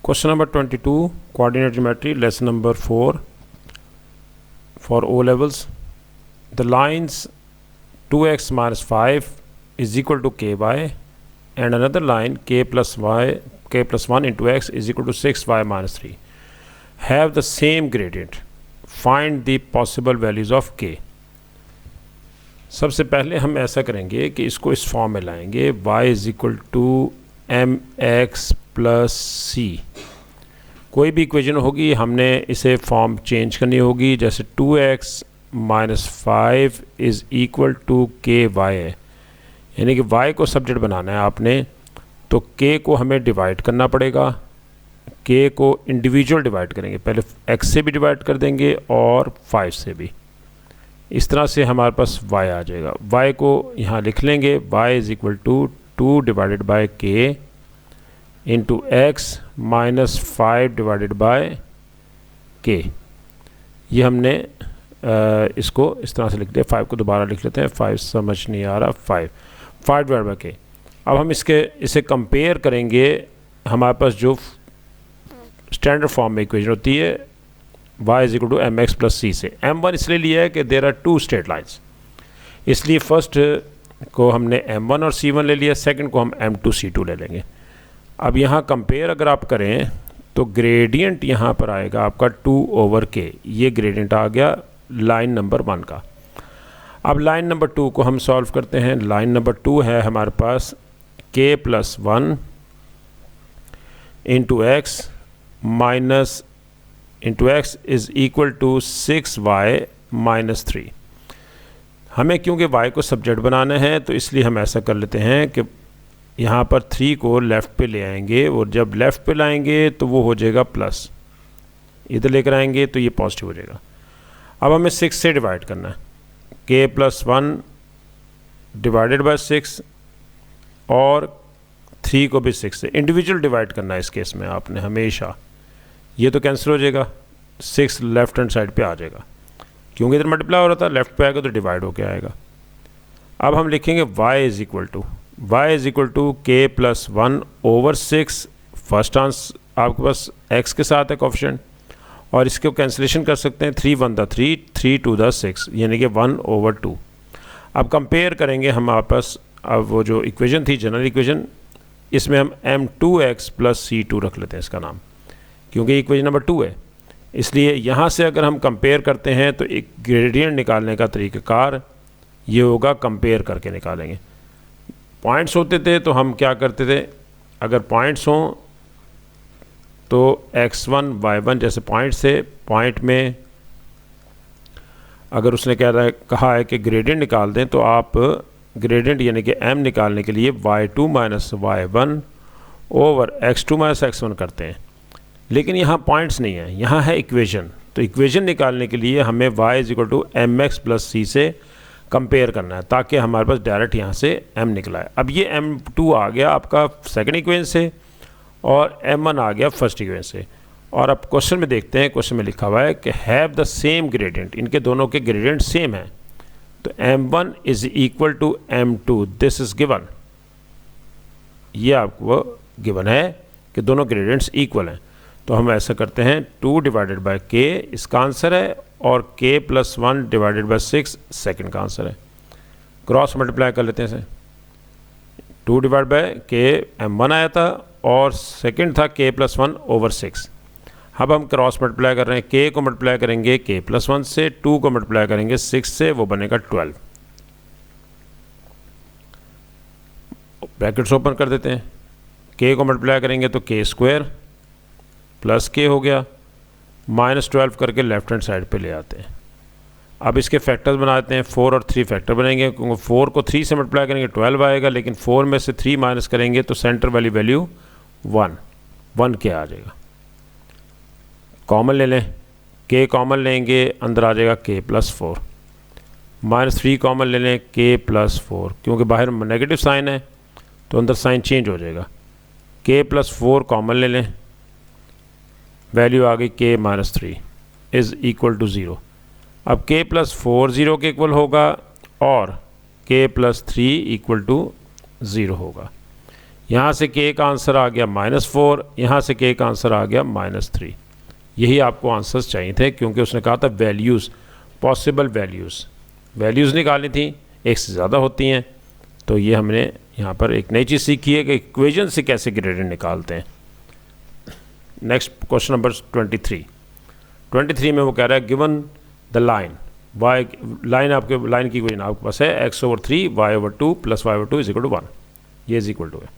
Question number 22, coordinate geometry, lesson number 4 for O levels. The lines 2x minus 5 is equal to ky and another line k plus 1 into x is equal to 6y minus 3 have the same gradient. Find the possible values of k. सबसे पहले हम ऐसा करेंगे कि इसको इस form में लाएंगे y is equal to M X plus C. कोई भी इक्वेशन होगी हमने इसे फॉर्म चेंज करनी होगी, जैसे 2x minus 5 is equal to के वाई है, यानी कि y को सब्जेक्ट बनाना है आपने, तो k को हमें डिवाइड करना पड़ेगा। k को इंडिविजुअल डिवाइड करेंगे, पहले x से भी डिवाइड कर देंगे और 5 से भी। इस तरह से हमारे पास y आ जाएगा। y को यहाँ लिख लेंगे, y is equal to 2 divided by k into x minus 5 divided by k। ये हमने इसको इस तरह से लिख दिया। 5 को दोबारा लिख लेते हैं, 5 समझ नहीं आ रहा, 5 डिवाइड बाय k। अब हम इसे कंपेयर करेंगे हमारे पास जो स्टैंडर्ड फॉर्म में इक्वेशन होती है y is equal to M X plus C से। m1 इसलिए लिया है कि देर आर 2 स्ट्रेट लाइन्स, इसलिए फर्स्ट को हमने m1 और c1 ले लिया, सेकंड को हम m2 c2 ले लेंगे। अब यहाँ कंपेयर अगर आप करें तो ग्रेडियंट यहाँ पर आएगा आपका 2/k, ये ग्रेडियंट आ गया लाइन नंबर 1 का। अब लाइन नंबर 2 को हम सॉल्व करते हैं। लाइन नंबर 2 है हमारे पास k plus 1 into x minus into x is equal to 6y minus 3। हमें क्योंकि y को सब्जेक्ट बनाना है तो इसलिए हम ऐसा कर लेते हैं कि यहाँ पर 3 को लेफ़्ट पे ले आएंगे, और जब लेफ़्ट पे लाएंगे तो वो हो जाएगा प्लस, इधर लेकर आएंगे तो ये पॉजिटिव हो जाएगा। अब हमें 6 से डिवाइड करना है, k प्लस 1 डिवाइडेड बाय 6 और 3 को भी 6 से इंडिविजुअल डिवाइड करना है। इस केस में आपने हमेशा ये तो कैंसिल हो जाएगा, 6 लेफ्ट हैंड साइड पे आ जाएगा, क्योंकि इधर मल्टीप्लाई हो रहा था, लेफ्ट पे आएगा तो डिवाइड होके आएगा। अब हम लिखेंगे y is equal to k plus 1 over 6। First answer आपके पास x के साथ है कोफिशिएंट, और इसको कैंसिलेशन कर सकते हैं, 3 1 3 3 2 6, यानी कि 1/2। अब कंपेयर करेंगे हम आपस, अब वो जो इक्वेशन थी जनरल इक्वेशन, इसमें हम m2x प्लस c2 रख लेते हैं इसका नाम, क्योंकि इक्वेशन नंबर 2 है। इसलिए यहाँ से अगर हम कंपेयर करते हैं तो एक ग्रेडियंट निकालने का तरीक़ाकार ये होगा, कंपेयर करके निकालेंगे। पॉइंट्स होते थे तो हम क्या करते थे, अगर पॉइंट्स हों तो x1 y1 जैसे पॉइंट से, पॉइंट में अगर उसने कहा है कि ग्रेडियंट निकाल दें, तो आप ग्रेडियंट यानी कि m निकालने के लिए y2 minus y1 over x2 minus x1 करते हैं। लेकिन यहाँ पॉइंट्स नहीं है, यहाँ है इक्वेशन, तो इक्वेशन निकालने के लिए हमें y is equal to M X plus C से कंपेयर करना है, ताकि हमारे पास डायरेक्ट यहाँ से m निकला है। अब ये m2 आ गया आपका सेकंड इक्वेशन से, और m1 आ गया फर्स्ट इक्वेशन से। और अब क्वेश्चन में देखते हैं, क्वेश्चन में लिखा हुआ है कि हैव द सेम ग्रेडियंट, इनके दोनों के ग्रेडियंट सेम हैं। तो m1 is equal to m2, this is given, ये आपको गिवन है कि दोनों ग्रेडियंट्स इक्वल हैं। तो हम ऐसा करते हैं, 2 डिवाइडेड बाय k इसका आंसर है, और k plus 1 divided by 6 second का आंसर है। क्रॉस मल्टीप्लाई कर लेते हैं इसे, 2 डिवाइड बाय k m1 आया था, और सेकंड था k प्लस 1 ओवर 6। अब हम क्रॉस मल्टीप्लाई कर रहे हैं, k को मल्टीप्लाई करेंगे k प्लस 1 से, 2 को मल्टीप्लाई करेंगे 6 से, वो बनेगा 12। ब्रैकेट्स ओपन कर देते हैं, k को मल्टीप्लाई करेंगे तो k स्क्वायर प्लस k हो गया, माइनस 12 करके लेफ्ट हैंड साइड पे ले आते हैं। अब इसके फैक्टर्स बना देते हैं, 4 और 3 फैक्टर बनेंगे, क्योंकि 4 को 3 से मल्टीप्लाई करेंगे 12 आएगा, लेकिन 4 में से 3 माइनस करेंगे तो सेंटर वाली वैल्यू 1 के आ जाएगा। कॉमन ले लें, k कॉमन लेंगे, अंदर आ जाएगा k प्लस 4, माइनस 3 कॉमन ले लें, k प्लस 4, क्योंकि बाहर नेगेटिव साइन है तो अंदर साइन चेंज हो जाएगा। k प्लस 4 कॉमन ले लें, वैल्यू आ गई k minus 3 is equal to 0। अब k प्लस 4 0 के इक्वल होगा, और k प्लस 3 इक्वल टू 0 होगा, यहाँ से k का आंसर आ गया -4, यहाँ से k का आंसर आ गया -3। यही आपको आंसर्स चाहिए थे, क्योंकि उसने कहा था वैल्यूज़, पॉसिबल वैल्यूज़ निकालनी थी, एक से ज़्यादा होती हैं। तो ये हमने यहाँ पर एक नई चीज़ सीखी है कि इक्वेशन से कैसे ग्रेडियंट निकालते हैं। नेक्स्ट क्वेश्चन नंबर 23 में वो कह रहा है given the line y, line की इक्वेशन आपके पास है x/3 y/2 + y/2 = 1। ये इज इक्वल टू है।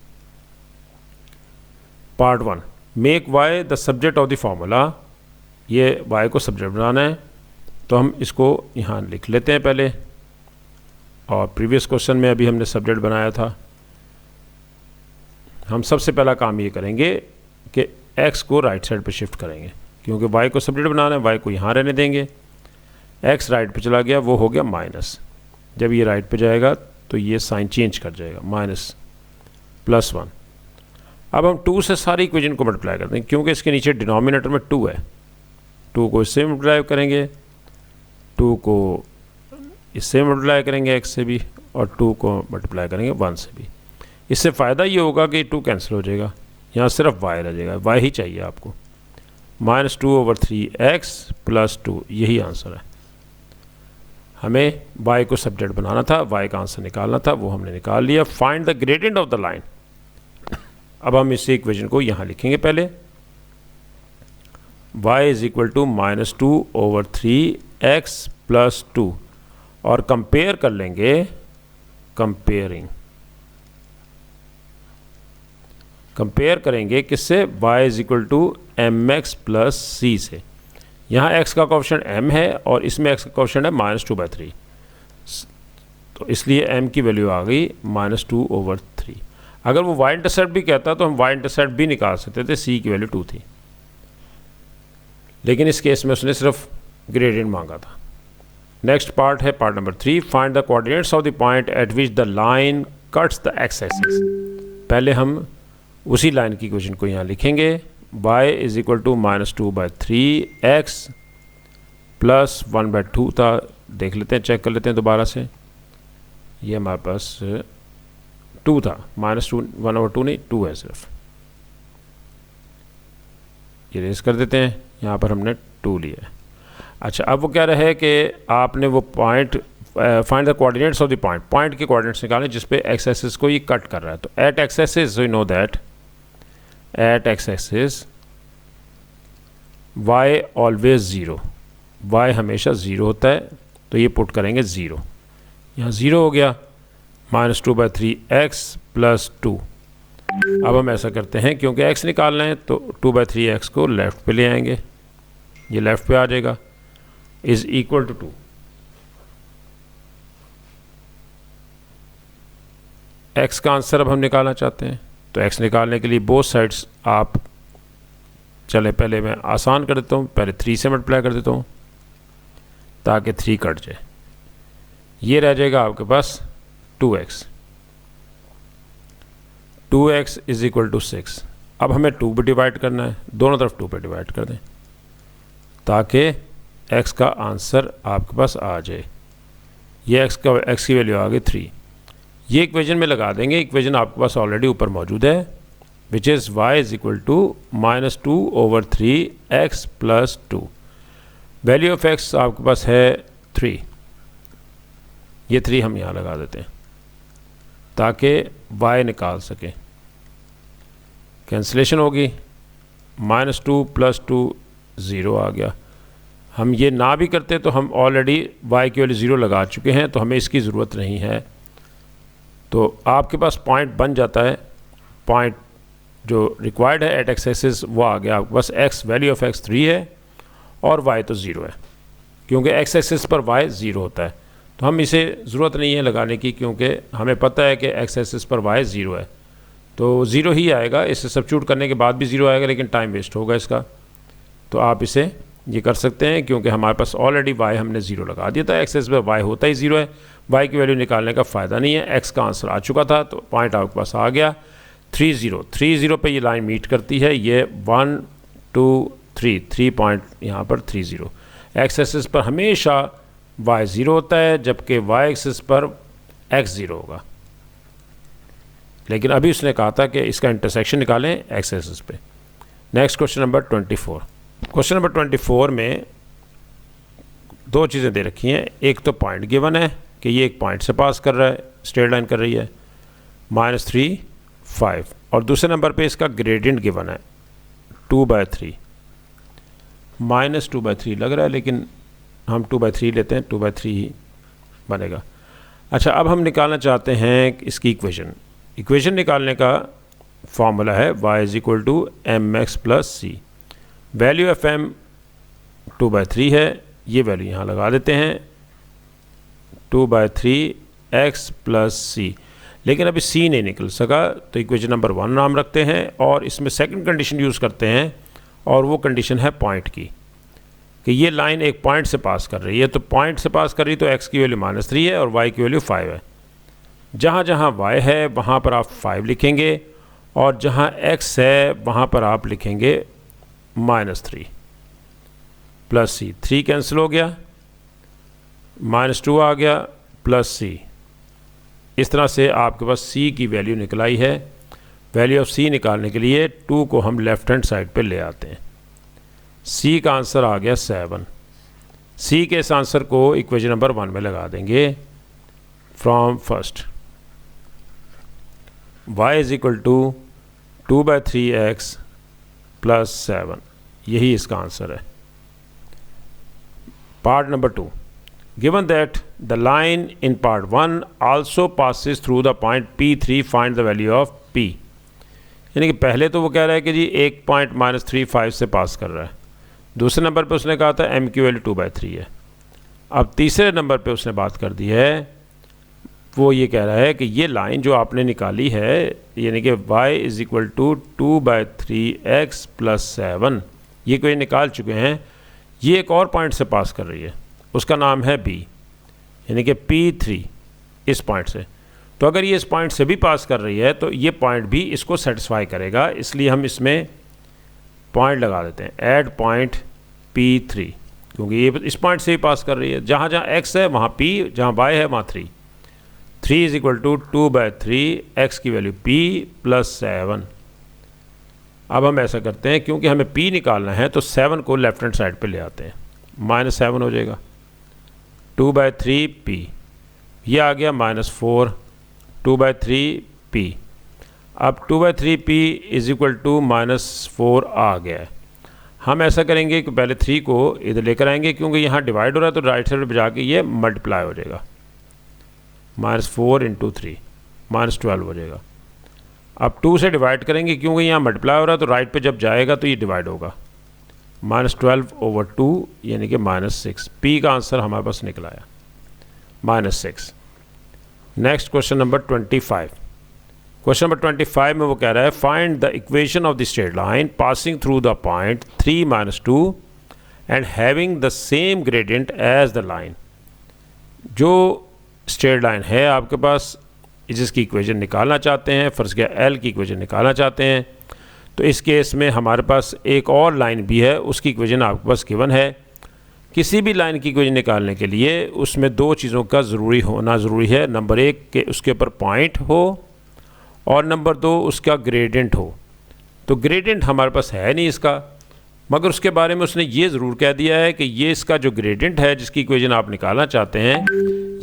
Part 1, make y the subject of the formula. ये y को सब्जेक्ट बनाना है, तो हम इसको यहाँ लिख लेते हैं पहले। और प्रीवियस क्वेश्चन में अभी हमने सब्जेक्ट बनाया था। हम सबसे पहला काम ये करेंगे कि x को राइट साइड पे शिफ्ट करेंगे, क्योंकि y को सब्जेक्ट बनाना है। y को यहाँ रहने देंगे, x राइट पे चला गया, वो हो गया माइनस। जब ये राइट पे जाएगा तो ये साइन चेंज कर जाएगा, -+1। अब हम 2 से सारी इक्वेशन को मल्टीप्लाई करते हैं, क्योंकि इसके नीचे डिनोमिनेटर में 2 है। 2 को इससे मल्टीप्लाई करेंगे, 2 को इससे मल्टीप्लाई करेंगे x से भी, और 2 को मल्टीप्लाई करेंगे 1 से भी। इससे फ़ायदा ये होगा कि 2 कैंसिल हो जाएगा, यहाँ सिर्फ y रह जाएगा। y ही चाहिए आपको। -2/3x + 2, यही आंसर है। हमें y को सब्जेक्ट बनाना था, y का आंसर निकालना था, वो हमने निकाल लिया। Find the gradient of the line. अब हम इस इक्वेशन को यहाँ लिखेंगे पहले। y = -2/3x + 2, और कंपेयर कर लेंगे, कंपेयर करेंगे किससे, y = mx + c से। यहाँ x का कोएफिशिएंट m है और इसमें x का कोएफिशिएंट है -2/3, तो इसलिए m की वैल्यू आ गई -2/3। अगर वो y इंटरसेप्ट भी कहता तो हम y इंटरसेप्ट भी निकाल सकते थे, c की वैल्यू 2 थी, लेकिन इस केस में उसने सिर्फ ग्रेडियंट मांगा था। नेक्स्ट पार्ट है part number 3, find the coordinates of the point eight which the line cuts the x axis. पहले हम उसी लाइन की इक्वेशन को यहाँ लिखेंगे। y = -2/3x + 1/2 था। देख लेते हैं, चेक कर लेते हैं दोबारा से। ये हमारे पास 2 था, -2, 1/2 नहीं, 2 है सिर्फ। ये रेस कर देते हैं, यहाँ पर हमने 2 लिया है। अच्छा, अब वो कह रहे हैं कि आपने वो point find the coordinates of the point के कोऑर्डिनेट्स निकालें जिस पे x एक्सिस को ये कट कर रहा है। तो at x axis we know that at x axis y always 0, y हमेशा 0 होता है, तो ये पुट करेंगे 0। यहाँ 0 हो गया, -2/3x + 2। अब हम ऐसा करते हैं, क्योंकि x निकालना है तो 2/3x को लेफ़्ट पे ले आएंगे, ये लेफ़्ट पे आ जाएगा, इज़ इक्वल टू 2। x का आंसर अब हम निकालना चाहते हैं, तो x निकालने के लिए बोथ साइड्स आप चले, पहले मैं आसान कर देता हूँ, पहले 3 से मल्टीप्लाई कर देता हूँ ताकि 3 कट जाए। ये रह जाएगा आपके पास 2x = 6। अब हमें 2 पे डिवाइड करना है, दोनों तरफ 2 पे डिवाइड कर दें ताकि x का आंसर आपके पास आ जाए। ये x की वैल्यू आ गई 3। ये इक्वेशन में लगा देंगे, इक्वेशन आपके पास ऑलरेडी ऊपर मौजूद है, which is y = -2/3x + 2। Value of x आपके पास है 3। ये 3 हम यहाँ लगा देते हैं ताकि y निकाल सकें। कैंसिलेशन होगी, -2 + 2 0 आ गया। हम ये ना भी करते तो हम ऑलरेडी y की वैल्यू 0 लगा चुके हैं, तो हमें इसकी ज़रूरत नहीं है। तो आपके पास पॉइंट बन जाता है, पॉइंट जो रिक्वायर्ड है एट x एक्सिस वो आ गया आपके पास। x वैल्यू ऑफ x 3 है और y तो 0 है, क्योंकि x एक्सिस पर y 0 होता है। तो हम इसे ज़रूरत नहीं है लगाने की, क्योंकि हमें पता है कि x एक्सिस पर y 0 है, तो 0 ही आएगा। इसे सब्स्टिट्यूट करने के बाद भी 0 आएगा, लेकिन टाइम वेस्ट होगा इसका। तो आप इसे ये कर सकते हैं, क्योंकि हमारे पास ऑलरेडी y हमने 0 लगा दिया था, एक्सेस पर y होता ही 0 है, y की वैल्यू निकालने का फ़ायदा नहीं है। x का आंसर आ चुका था, तो पॉइंट आपके पास आ गया 30 पे ये लाइन मीट करती है। ये 1 2 3 पॉइंट यहाँ पर 30। x एक्सिस पर हमेशा y 0 होता है, जबकि y एक्सिस पर x 0 होगा। लेकिन अभी उसने कहा था कि इसका इंटरसेक्शन निकालें एक्स एक्सिस पे। Next question number 24। Question number 24 में दो चीज़ें दे रखी हैं। एक तो पॉइंट गिवन है कि ये एक पॉइंट से पास कर रहा है, स्ट्रेट लाइन कर रही है, -3 5, और दूसरे नंबर पे इसका ग्रेडियंट गिवन है 2/3। -2/3 लग रहा है, लेकिन हम 2/3 लेते हैं, 2/3 ही बनेगा। अच्छा, अब हम निकालना चाहते हैं इसकी इक्वेशन निकालने का फॉर्मूला है y = mx + c। Value of m 2/3 है, ये वैल्यू यहाँ लगा देते हैं 2/3 x + c, लेकिन अभी c नहीं निकल सका तो इक्वेशन नंबर 1 नाम रखते हैं और इसमें सेकंड कंडीशन यूज़ करते हैं, और वो कंडीशन है पॉइंट की, कि ये लाइन एक पॉइंट से पास कर रही है। तो पॉइंट से पास कर रही तो x की वैल्यू -3 है और y की वैल्यू 5 है। जहाँ जहाँ y है वहाँ पर आप 5 लिखेंगे, और जहाँ x है वहाँ पर आप लिखेंगे -3 + c। 3 कैंसिल हो गया, -2 आ गया + c। इस तरह से आपके पास c की वैल्यू निकल आई है। वैल्यू ऑफ c निकालने के लिए 2 को हम लेफ़्ट हैंड साइड पे ले आते हैं। c का आंसर आ गया 7। c के इस आंसर को इक्वेशन नंबर 1 में लगा देंगे। फ्रॉम फर्स्ट y = 2/3x + 7, यही इसका आंसर है। Part number 2, given that the line in part 1 also passes through the point P3, find the value of P। यानी कि पहले तो वो कह रहा है कि जी एक पॉइंट -3 5 से पास कर रहा है, दूसरे नंबर पे उसने कहा था m की वैल्यू 2/3 है। अब तीसरे नंबर पे उसने बात कर दी है, वो ये कह रहा है कि ये लाइन जो आपने निकाली है, यानी कि y = 2/3x + 7, ये कोई निकाल चुके हैं, ये एक और पॉइंट से पास कर रही है, उसका नाम है B, यानी कि P3 इस पॉइंट से। तो अगर ये इस पॉइंट से भी पास कर रही है तो ये पॉइंट भी इसको सेटिस्फाई करेगा, इसलिए हम इसमें पॉइंट लगा देते हैं, ऐड पॉइंट P3, क्योंकि ये इस पॉइंट से ही पास कर रही है। जहाँ जहाँ x है वहाँ P, जहाँ y है वहाँ 3। 3 = 2/3, x की वैल्यू P + 7। अब हम ऐसा करते हैं, क्योंकि हमें P निकालना है तो 7 को लेफ्ट हैंड साइड पे ले आते हैं, -7 हो जाएगा, 2/3 P, ये आ गया -4, 2/3 P। अब 2/3 P = -4 आ गया है। हम ऐसा करेंगे कि पहले 3 को इधर लेकर आएंगे, क्योंकि यहाँ डिवाइड हो रहा है तो राइट साइड पे जाके ये मल्टीप्लाई हो जाएगा, -4 × 3 -12 हो जाएगा। अब 2 से डिवाइड करेंगे, क्योंकि यहाँ मल्टीप्लाई हो रहा है तो राइट पे जब जाएगा तो ये डिवाइड होगा, -12/2 यानी कि -6। P का आंसर हमारे पास निकल आया -6। Next question number 25। Question number 25 में वो कह रहा है, find the equation of the straight line passing through the point 3 - 2 and having the same gradient as the line. जो स्ट्रेट लाइन है आपके पास, जिसकी इक्वेशन निकालना चाहते हैं, फ़र्ज़ किया L की इक्वेशन निकालना चाहते हैं, तो इस केस में हमारे पास एक और लाइन भी है, उसकी इक्वेशन आपके पास गिवन है। किसी भी लाइन की इक्वेशन निकालने के लिए उसमें दो चीज़ों का होना ज़रूरी है। नंबर 1 के उसके ऊपर पॉइंट हो, और नंबर 2 उसका ग्रेडियंट हो। तो ग्रेडियंट हमारे पास है नहीं इसका, मगर उसके बारे में उसने ये ज़रूर कह दिया है कि ये इसका जो ग्रेडियंट है जिसकी इक्वेशन आप निकालना चाहते हैं,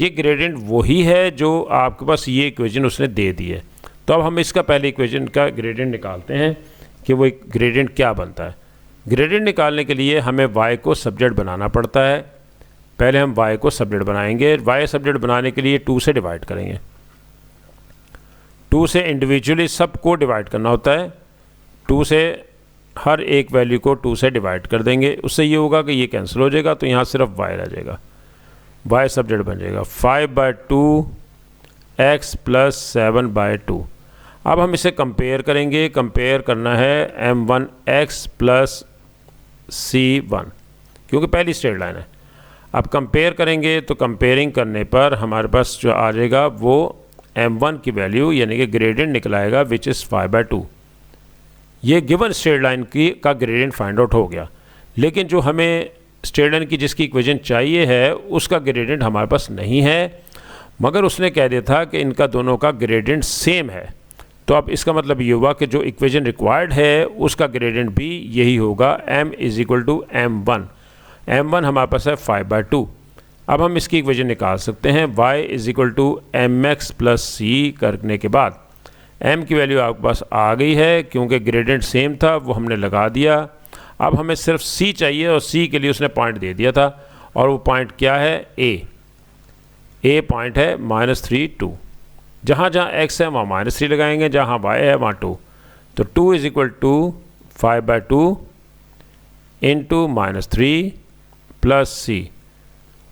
ये ग्रेडियंट वही है जो आपके पास ये इक्वेशन उसने दे दी है। तो अब हम इसका पहले इक्वेशन का ग्रेडियंट निकालते हैं कि वो ग्रेडियंट क्या बनता है। ग्रेडियंट निकालने के लिए हमें y को सब्जेक्ट बनाना पड़ता है। पहले हम y को सब्जेक्ट बनाएंगे। y सब्जेक्ट बनाने के लिए 2 से डिवाइड करेंगे। 2 से इंडिविजुअली सबको डिवाइड करना होता है। 2 से हर एक वैल्यू को 2 से डिवाइड कर देंगे। उससे ये होगा कि ये कैंसिल हो जाएगा, तो यहाँ सिर्फ y रह जाएगा। y सब्जेक्ट बन जाएगा 5/2 x + 7/2। अब हम इसे कंपेयर करेंगे। कंपेयर करना है m1x + c1, क्योंकि पहली स्ट्रेट लाइन है। अब कंपेयर करेंगे तो कंपेयरिंग करने पर हमारे पास जो आ जाएगा वो m1 की वैल्यू यानी कि ग्रेडियंट निकलाएगा, विच इज़ 5/2। ये गिवन स्ट्रेट लाइन की का ग्रेडियंट फाइंड आउट हो गया। लेकिन जो हमें स्ट्रेट लाइन की जिसकी इक्वेशन चाहिए है उसका ग्रेडियंट हमारे पास नहीं है, मगर उसने कह दिया था कि इनका दोनों का ग्रेडियंट सेम है। तो अब इसका मतलब ये हुआ कि जो इक्वेशन रिक्वायर्ड है उसका ग्रेडियंट भी यही होगा, m is equal to m1। m1 हमारे पास है 5/2। अब हम इसकी इक्वेशन निकाल सकते हैं, y is equal to mx plus C करने के बाद m की वैल्यू आपके पास आ गई है, क्योंकि ग्रेडियंट सेम था वो हमने लगा दिया। अब हमें सिर्फ c चाहिए और c के लिए उसने पॉइंट दे दिया था, और वो पॉइंट क्या है, a पॉइंट है -3 2। जहाँ जहाँ x है वहाँ -3 लगाएंगे, जहाँ y है वहाँ 2। तो 2 is equal to 5/2 into -3 plus c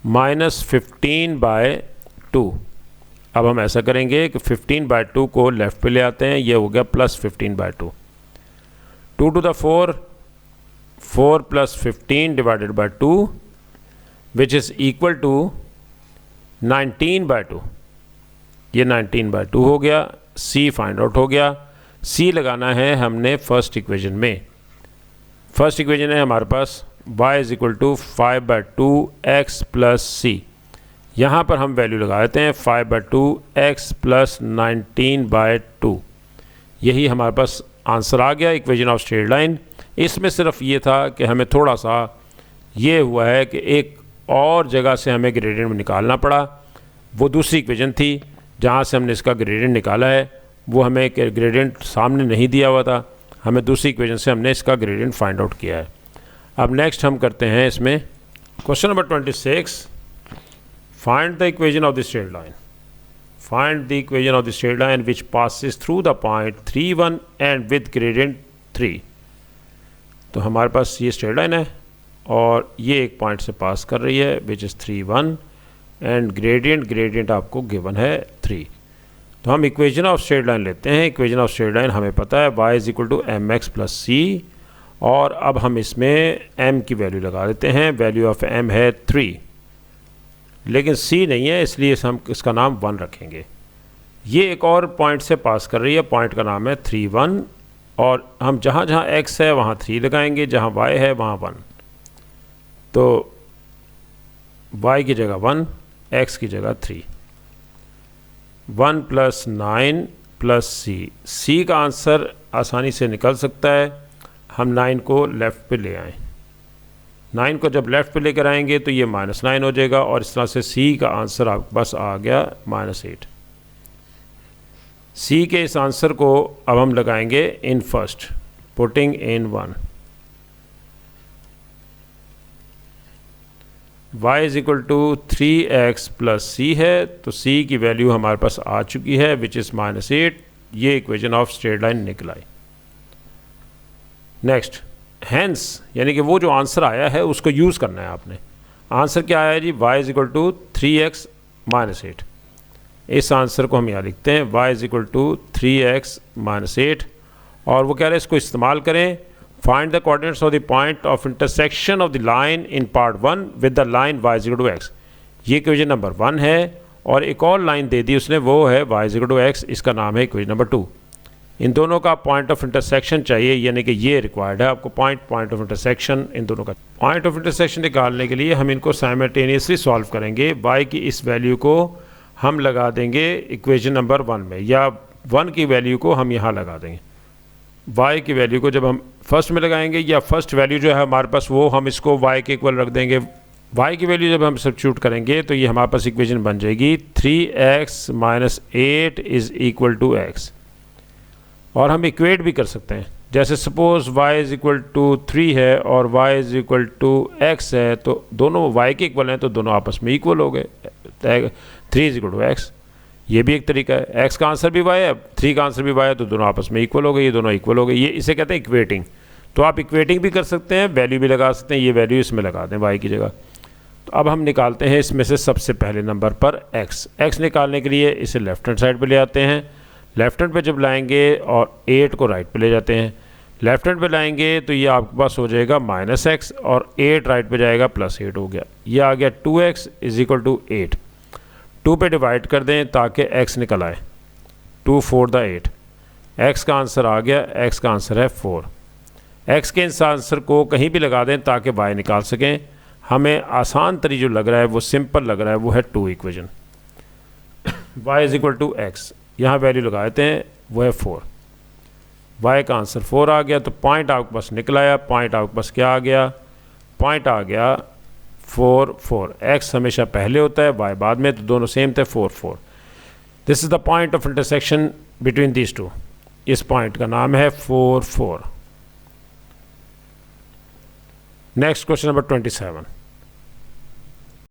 -15/2। अब हम ऐसा करेंगे कि 15/2 को लेफ़्ट पे ले आते हैं, ये हो गया +15/2। 2 to the 4 4 + 15 divided by 2 which is equal to 19/2। ये 19/2 हो गया। c फाइंड आउट हो गया। c लगाना है हमने फर्स्ट इक्वेशन में। फर्स्ट इक्वेशन है हमारे पास y is equal to 5/2 x plus c। यहाँ पर हम वैल्यू लगा देते हैं 5/2 x प्लस 19/2। यही हमारे पास आंसर आ गया इक्वेशन ऑफ स्ट्रेट लाइन। इसमें सिर्फ ये था कि हमें थोड़ा सा ये हुआ है कि एक और जगह से हमें ग्रेडियंट निकालना पड़ा। वो दूसरी इक्वेशन थी जहाँ से हमने इसका ग्रेडियंट निकाला है, वो हमें ग्रेडियंट सामने नहीं दिया हुआ था, हमें दूसरी इक्वेशन से हमने इसका ग्रेडियंट फाइंड आउट किया है। अब नेक्स्ट हम करते हैं इसमें question number 26, find the equation of the straight line. Find the equation of the straight line which passes through the point 3 1 and with gradient 3। तो हमारे पास ये स्ट्रेट लाइन है और ये एक पॉइंट से पास कर रही है विच इज़ 3 1 एंड ग्रेडियंट आपको गिवन है 3। तो हम इक्वेशन ऑफ स्ट्रेट लाइन लेते हैं। इक्वेशन ऑफ स्ट्रेट लाइन हमें पता है y is equal to mx plus C, और अब हम इसमें m की वैल्यू लगा देते हैं। वैल्यू ऑफ m है 3, लेकिन c नहीं है, इसलिए हम इसका नाम 1 रखेंगे। ये एक और पॉइंट से पास कर रही है, पॉइंट का नाम है 3 1, और हम जहाँ जहाँ x है वहाँ 3 लगाएंगे, जहाँ y है वहाँ 1। तो y की जगह 1, x की जगह 3। 1 + 9 + c का आंसर आसानी से निकल सकता है। हम 9 को लेफ़्ट पे ले आएँ। 9 को जब लेफ़्ट पे लेकर आएंगे तो ये -9 हो जाएगा, और इस तरह से c का आंसर आपके पास आ गया -8। c के इस आंसर को अब हम लगाएंगे in first, putting in 1। y is equal to 3x plus c है, तो c की वैल्यू हमारे पास आ चुकी है विच इज़ -8। ये इक्वेशन ऑफ स्ट्रेट लाइन निकल आई। नेक्स्ट, हैंस यानी कि वो जो आंसर आया है उसको यूज़ करना है आपने। आंसर क्या आया जी, y is equal to 3x - 8। इस आंसर को हम यहाँ लिखते हैं y is equal to 3x - 8, और वो कह रहे हैं इसको इस्तेमाल करें। Find the coordinates of the point of intersection of the line in part 1 with the line y is equal to x। ये इक्वेशन नंबर 1 है, और एक और लाइन दे दी उसने, वो है y is equal to x। इसका नाम है इक्वेशन नंबर 2। इन दोनों का पॉइंट ऑफ इंटरसेक्शन चाहिए, यानी कि ये रिक्वायर्ड है आपको पॉइंट ऑफ इंटरसेक्शन। इन दोनों का पॉइंट ऑफ इंटरसेक्शन निकालने के लिए हम इनको साइमल्टेनियसली सॉल्व करेंगे। y की इस वैल्यू को हम लगा देंगे इक्वेशन नंबर 1 में, या 1 की वैल्यू को हम यहाँ लगा देंगे। y की वैल्यू को जब हम फर्स्ट में लगाएंगे, या फर्स्ट वैल्यू जो है हमारे पास वो हम इसको y के इक्वल रख देंगे। y की वैल्यू जब हम सब्स्टिट्यूट करेंगे तो ये हमारे पास इक्वेशन बन जाएगी 3x - 8 is equal to x। और हम इक्वेट भी कर सकते हैं, जैसे suppose y is equal to 3 है और y is equal to x है, तो दोनों y के इक्वल हैं तो दोनों आपस में इक्वल हो गए। 3 इज़ इक्वल टू x, ये भी एक तरीका है। x का आंसर भी y है, 3 का आंसर भी y है, तो दोनों आपस में इक्वल हो गए, ये दोनों इक्वल हो गए। ये इसे कहते हैं इक्वेटिंग। तो आप इक्वेटिंग भी कर सकते हैं, वैल्यू भी लगा सकते हैं। ये वैल्यू इसमें लगा दें y की जगह। तो अब हम निकालते हैं इसमें से सबसे पहले नंबर पर x निकालने के लिए इसे लेफ्ट हैंड साइड पे ले आते हैं। लेफ्ट हैंड पे जब लाएंगे और 8 को राइट पे ले जाते हैं, लेफ्ट हैंड पे लाएंगे तो ये आपके पास हो जाएगा -x, और 8 राइट पे जाएगा +8 हो गया। ये आ गया 2x इज़ इक्वल टू 8। 2 पे डिवाइड कर दें ताकि x निकल आए। 2 4 द 8, x का आंसर आ गया, x का आंसर है 4। x के इस आंसर को कहीं भी लगा दें ताकि y निकाल सकें। हमें आसान तरी जो लग रहा है, वो सिंपल लग रहा है, वो है 2 equation. y is equal to x, यहाँ वैल्यू लगा देते हैं। वो है 4। y का आंसर 4 आ गया, तो पॉइंट आपके पास निकल आया। पॉइंट आपके पास क्या आ गया? पॉइंट आ गया 4 4। x हमेशा पहले होता है, y बाद में, तो दोनों सेम थे 4 4। This is the point of intersection between these two. इस पॉइंट का नाम है 4 4। Next question number 27।